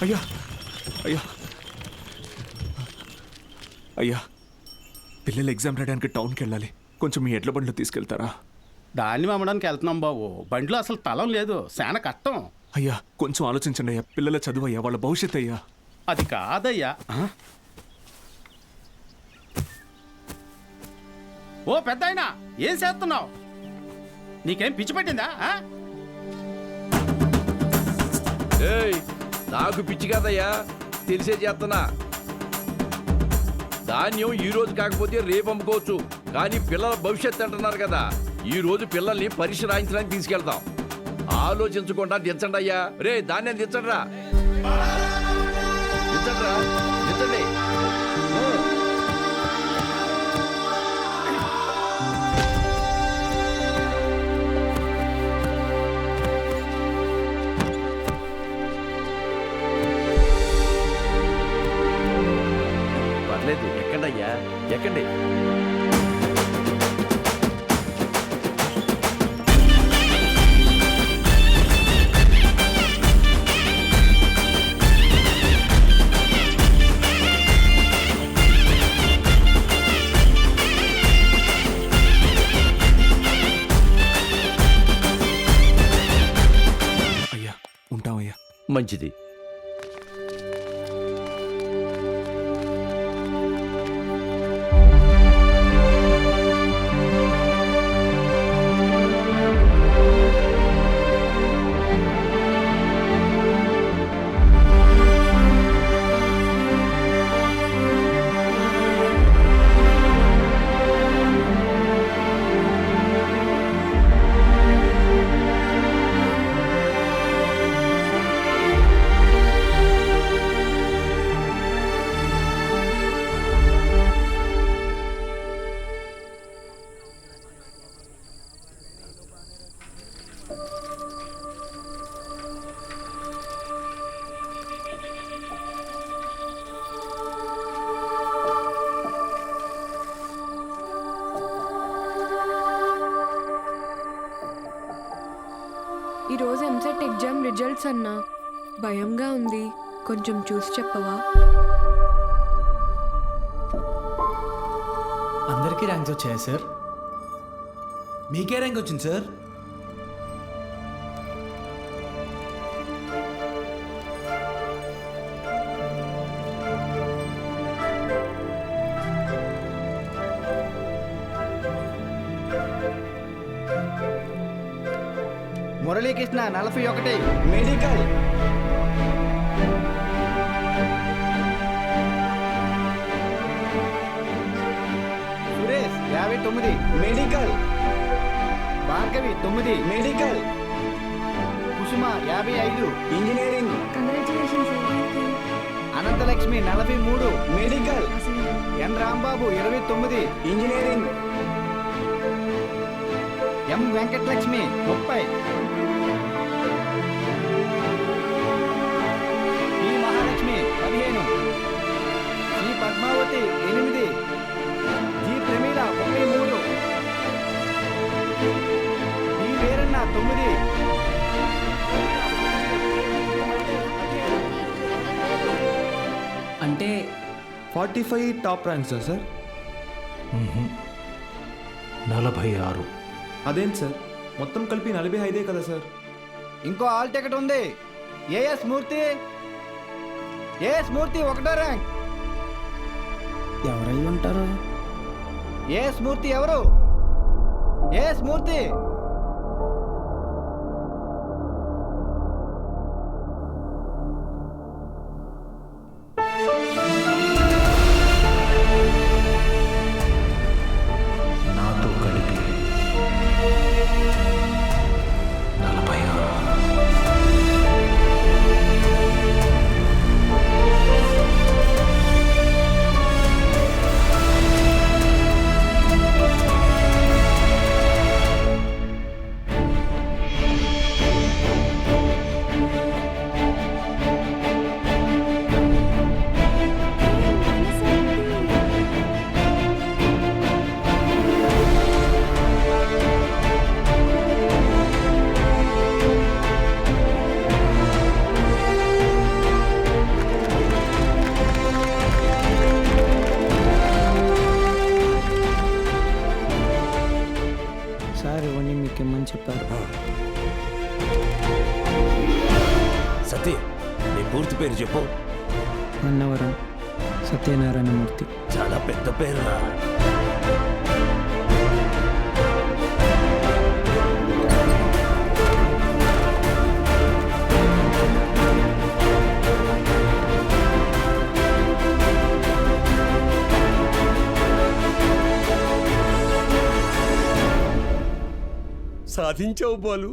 అయ్యా అయ్యా అయ్యా పిల్లలు ఎగ్జామ్ రాయడానికి టౌన్కి వెళ్ళాలి. కొంచెం మీ ఎడ్ల బండ్లో తీసుకెళ్తారా? దాన్ని అమ్మడానికి వెళ్తున్నాం బాబు. బండిలో అసలు తలం లేదు, శాన కట్టం. అయ్యా కొంచెం ఆలోచించండి అయ్యా. పిల్లల చదువు అయ్యా, వాళ్ళ భవిష్యత్ అయ్యా. అది కాదయ్యా. ఓ పెద్దాయనా, ఏం చేస్తున్నావు? నీకేం పిచ్చి పట్టిందా? నాకు పిచ్చి కాదయ్యా, తెలిసే చేస్తున్నా. ధాన్యం ఈ రోజు కాకపోతే రేపు అమ్ముకోవచ్చు, కానీ పిల్లల భవిష్యత్తు అంటున్నారు కదా. ఈ రోజు పిల్లల్ని పరీక్ష రాయించడానికి తీసుకెళ్తాం. ఆలోచించకుండా దించండి అయ్యా. రే ధాన్యం దించండిరా, దించండిరా, దించండి. పర్లేదు, ఎక్కండి అయ్యా, ఎక్కండి. అయ్యా ఉంటామయ్యా. మంచిది. ఈరోజు ఎంసెట్ ఎగ్జామ్ రిజల్ట్స్ అన్నా, భయంగా ఉంది, కొంచెం చూసి చెప్పవా? అందరికీ ర్యాంక్స్ వచ్చాయా సార్? మీకే ర్యాంక్ వచ్చింది sir? Muralikrishna 41 medical. Suresh 59 medical. Bhargavi 9 medical. Kusuma 55 engineering. Anantalakshmi 43 medical. N Rambabu 29 engineering. M Venkatalakshmi 30. P Mahalakshmi 15. C Padmavati 8. G Pramila 33. D Veeranna 9. అంటే 45 టాప్ ర్యాంక్స్ సార్? 46. అదేంటి సార్, మొత్తం కలిపి 45 కదా సార్? ఇంకో ఆల్ టికెట్ ఉంది. ఏఎస్ మూర్తి. ఏఎస్ మూర్తి 1వ ర్యాంక్. ఎవరై ఉంటారు? ఏఎస్ మూర్తి ఎవరు? ఏఎస్ మూర్తి. నాతో కలిపి 46. పూర్తి పేరు చెప్పు. అన్నవరం సత్యనారాయణమూర్తి. చాలా పెద్ద పేరురా. సాధించావు బాలు.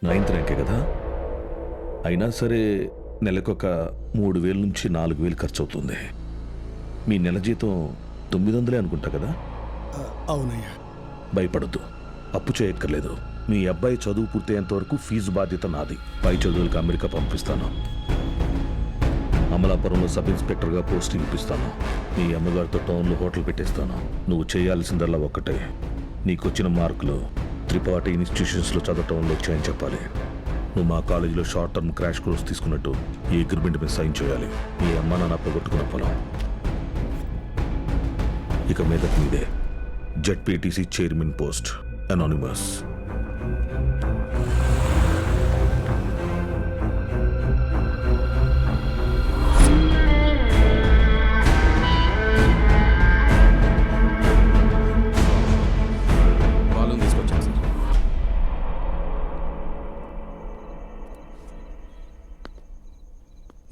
నైన్త్ ర్యాంకే కదా, అయినా సరే నెలకొక 3,000 నుంచి 4,000 ఖర్చు అవుతుంది. మీ నెల జీతం 900 అనుకుంటా కదా? అవునయ్యా. భయపడద్దు, అప్పు చేయక్కర్లేదు. మీ అబ్బాయి చదువు పూర్తయ్యేంత వరకు ఫీజు బాధ్యత నాది. పై చదువులకు అమెరికా పంపిస్తాను. అమలాపురంలో సబ్ ఇన్స్పెక్టర్గా పోస్టింగ్ ఇప్పిస్తాను. మీ అమ్మగారితో టౌన్లో హోటల్ పెట్టేస్తాను. నువ్వు చేయాల్సిందల్లా ఒక్కటే, నీకొచ్చిన మార్కులు త్రిపాఠి ఇన్స్టిట్యూషన్స్లో చదవటంలో వచ్చాయని చెప్పాలి. నువ్వు మా కాలేజీలో షార్ట్ టర్మ్ క్రాష్ కోర్స్ తీసుకున్నట్టు ఈ అగ్రిమెంట్ మీద సైన్ చేయాలి. మీ అమ్మ నాన్న పోగొట్టుకున్న పొలం ఇక మీదట మీదే. ZPTC chairman post, anonymous.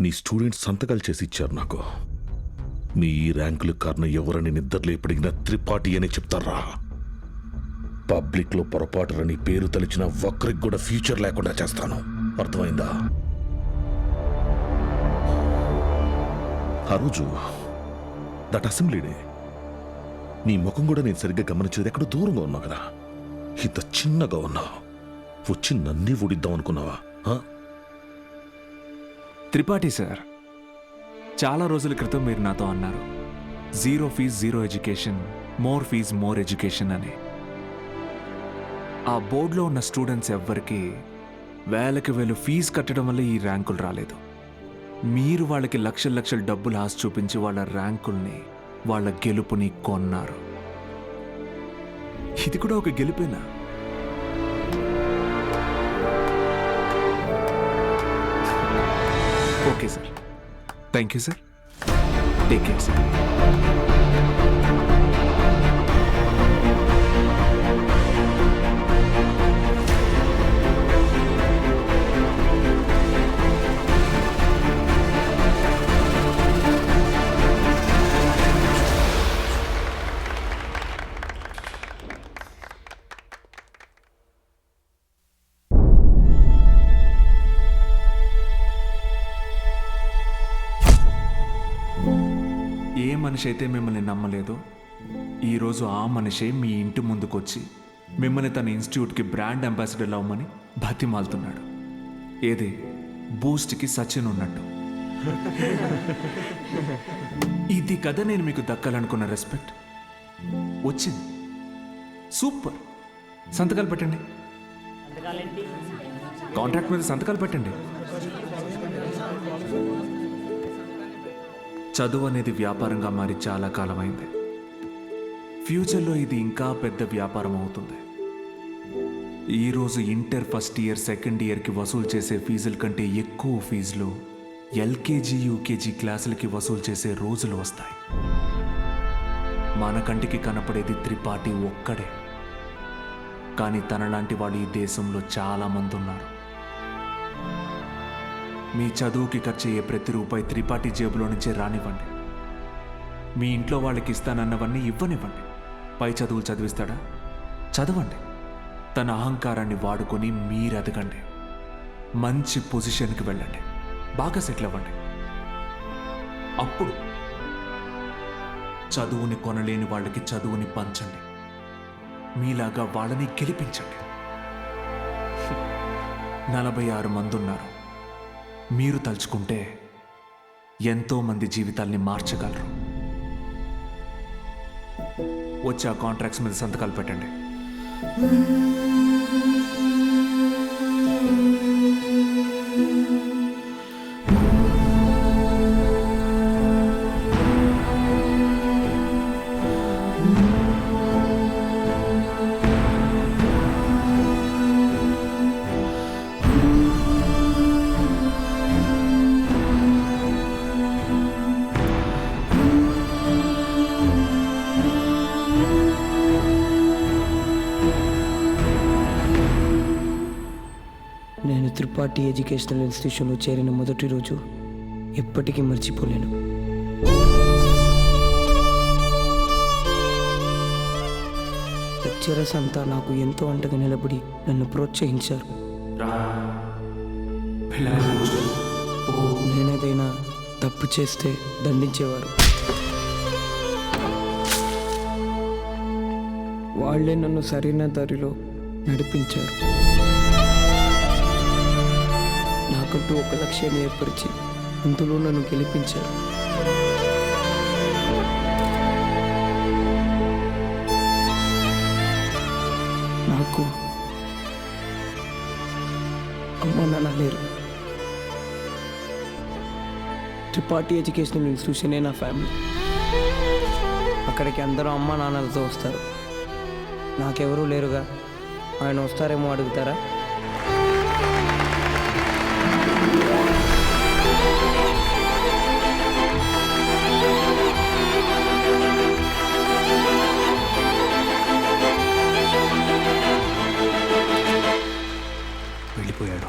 నీ స్టూడెంట్స్ సంతకాలు చేసి ఇచ్చారు నాకు. మీ ఈ ర్యాంకులు కారణం ఎవరని నిద్రలేపడిగిన త్రిపాఠి అనే చెప్తారా? పబ్లిక్లో పొరపాటురని పేరు తలిచిన ఒక్కరికి కూడా ఫ్యూచర్ లేకుండా చేస్తాను. అర్థమైందా? ఆ రోజు దట్ అసెంబ్లీ డే నీ ముఖం కూడా నేను సరిగ్గా గమనించేది ఎక్కడో దూరంగా ఉన్నావు కదా. ఇంత చిన్నగా ఉన్నావు. వచ్చి నన్నే ఊడిద్దాం అనుకున్నావా? త్రిపాఠి సార్, చాలా రోజుల క్రితం మీరు నాతో అన్నారు, 0 fees 0 education, more fees more education అని. ఆ బోర్డులో ఉన్న స్టూడెంట్స్ ఎవ్వరికి వేలకి వేలు ఫీజు కట్టడం వల్ల ఈ ర్యాంకులు రాలేదు. మీరు వాళ్ళకి లక్షల లక్షల డబ్బులు ఆశ చూపించి వాళ్ళ ర్యాంకుల్ని, వాళ్ళ గెలుపుని కొన్నారు. ఇది కూడా ఒక గెలుపేనా? Okay sir, thank you sir. Take care sir. ఏ మనిషి అయితే మిమ్మల్ని నమ్మలేదో ఈరోజు ఆ మనిషే మీ ఇంటి ముందుకొచ్చి మిమ్మల్ని తన ఇన్స్టిట్యూట్కి బ్రాండ్ అంబాసిడర్ అవ్వమని బతిమాలుతున్నాడు. ఏదే బూస్ట్కి సచిన్ ఉన్నట్టు. ఇది కదా నేను మీకు దక్కాలనుకున్న రెస్పెక్ట్. వచ్చింది. సూపర్. సంతకాలు పెట్టండి. కాంట్రాక్ట్ మీద సంతకాలు పెట్టండి. చదువు అనేది వ్యాపారంగా మారి చాలా కాలమైంది. ఫ్యూచర్లో ఇది ఇంకా పెద్ద వ్యాపారం అవుతుంది. ఈరోజు ఇంటర్ ఫస్ట్ ఇయర్ సెకండ్ ఇయర్కి వసూలు చేసే ఫీజుల కంటే ఎక్కువ ఫీజులు ఎల్కేజీ యూకేజీ క్లాసులకి వసూలు చేసే రోజులు వస్తాయి. మన కంటికి కనపడేది త్రిపాఠి ఒక్కడే, కానీ తనలాంటి వాళ్ళు ఈ దేశంలో చాలామంది ఉన్నారు. మీ చదువుకి ఖర్చయ్యే ప్రతి రూపాయి త్రిపాఠి జేబులో నుంచే రానివ్వండి. మీ ఇంట్లో వాళ్ళకి ఇస్తానన్నవన్నీ ఇవ్వనివ్వండి. పై చదువులు చదివిస్తాడా? చదవండి. తన అహంకారాన్ని వాడుకొని మీరు ఎదగండి. మంచి పొజిషన్కి వెళ్ళండి. బాగా సెటిల్ అవ్వండి. అప్పుడు చదువుని కొనలేని వాళ్ళకి చదువుని పంచండి. మీలాగా వాళ్ళని గెలిపించండి. 46 మంది ఉన్నారు. మీరు తలుచుకుంటే ఎంతో మంది జీవితాల్ని మార్చగలరు. వచ్చి ఆ కాంట్రాక్ట్స్ మీద సంతకాలు పెట్టండి. నేను త్రిపాఠి ఎడ్యుకేషనల్ ఇన్స్టిట్యూషన్లో చేరిన మొదటి రోజు ఎప్పటికీ మర్చిపోలేను. లెక్చరర్స్ అంతా నాకు ఎంతో అంటగా నిలబడి నన్ను ప్రోత్సహించారు. నేనేదైనా తప్పు చేస్తే దండించేవారు. వాళ్ళే నన్ను సరైన దారిలో నడిపించారు. నాకంటూ ఒక లక్ష్యాన్ని ఏర్పరిచి అందులో నన్ను గెలిపించారు. నాకు అమ్మ నాన్న లేరు. త్రిపాఠి ఎడ్యుకేషనల్ ఇన్స్టిట్యూషనే నా ఫ్యామిలీ. అక్కడికి అందరూ అమ్మ నాన్నలతో వస్తారు. నాకెవరూ లేరుగా, ఆయన వస్తారేమో అడుగుతారా? వెళ్ళిపోయాడు.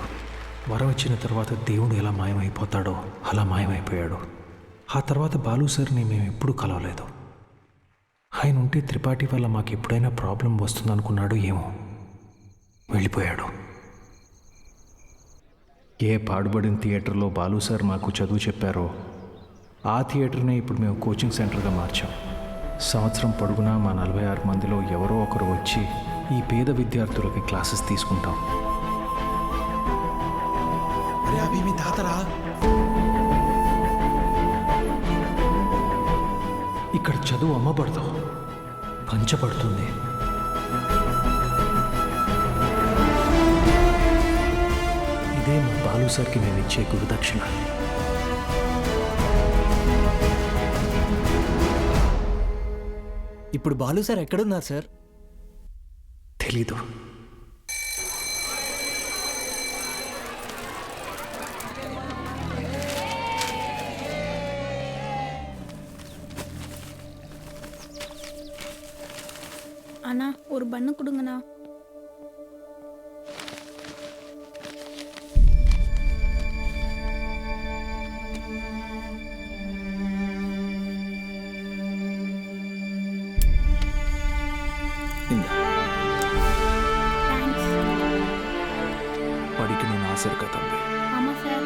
వరం ఇచ్చిన తర్వాత దేవుడు ఎలా మాయమైపోతాడో అలా మాయమైపోయాడు. ఆ తర్వాత బాలు సార్ని మేము ఎప్పుడూ కలవలేదు. ఆయన ఉంటే త్రిపాఠి వల్ల మాకు ఎప్పుడైనా ప్రాబ్లం వస్తుందనుకున్నాడు ఏమో. వెళ్ళిపోయాడు. ఏ పాడుబడిన థియేటర్లో బాలు సార్ మాకు చదువు చెప్పారో ఆ థియేటర్నే ఇప్పుడు మేము కోచింగ్ సెంటర్గా మార్చాం. సంవత్సరం పొడుగునా మా 46 మందిలో ఎవరో ఒకరు వచ్చి ఈ పేద విద్యార్థులకి క్లాసెస్ తీసుకుంటాం. అవి మీ తాతరా? ఇక్కడ చదువు అమ్మబడదు, పంచబడుతుంది. ఇదే మా బాలు సార్కి మేము ఇచ్చే గురుదక్షిణ. ఇప్పుడు బాలు సార్ ఎక్కడున్నారు సార్? తెలీదు. அண்ணா ஒரு பண்ணு கொடுங்கண்ணா. படிக்கணும்னு ஆசை இருக்கா தம்பி? ஆமா சார்.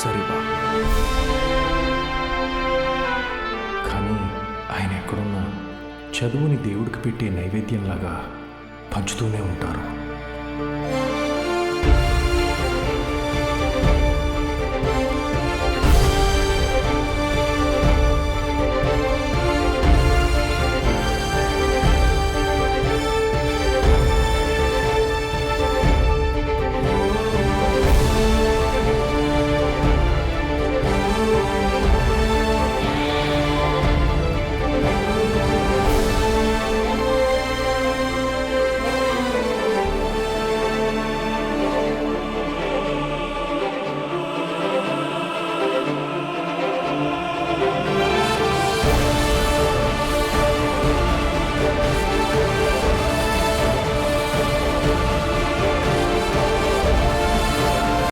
சரிப்பா. కానీ ఆయన ఎక్కడున్నా చదువుని దేవుడికి పెట్టే నైవేద్యంలాగా పంచుతూనే ఉంటారు.